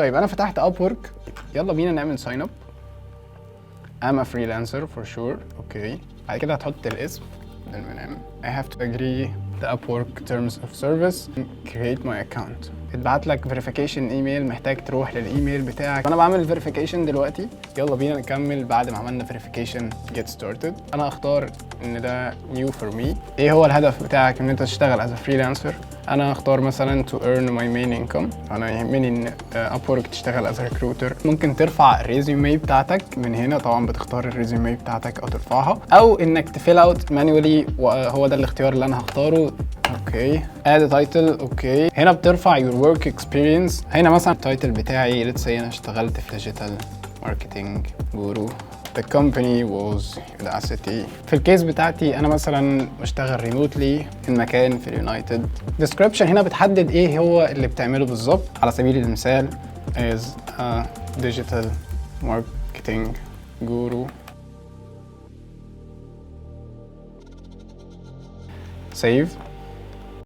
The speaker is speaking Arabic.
طيب انا فتحت Upwork، يلا بينا نعمل sign up. I'm a freelancer for sure. اوكي، بعد كده هتحط الاسم المنام. I have to agree the Upwork terms of service. Create my account. اتبعت لك verification email، محتاج تروح للايميل بتاعك. انا بعمل verification دلوقتي، يلا بينا نكمل بعد ما عملنا verification. get started. انا اختار ان ده new for me. ايه هو الهدف بتاعك ان انت تشتغل as a freelancer؟ انا اختار مثلا to earn my main income. انا يهمني ان Upwork تشتغل as a recruiter. ممكن ترفع الريزومي بتاعتك من هنا، طبعا بتختار الريزومي بتاعتك او ترفعها، او انك تفيل اوت manually، وهو ده الاختيار اللي انا هختاره. اوكي، add title. اوكي، هنا بترفع your work experience. هنا مثلا التايتل بتاعي let's say انا اشتغلت في digital marketing guru. The company was Udacity. في الكيس بتاعتي انا مثلا بشتغل ريموتلي في مكان في اليونايتد. description هنا بتحدد ايه هو اللي بتعمله بالظبط. على سبيل المثال as a digital marketing guru. save.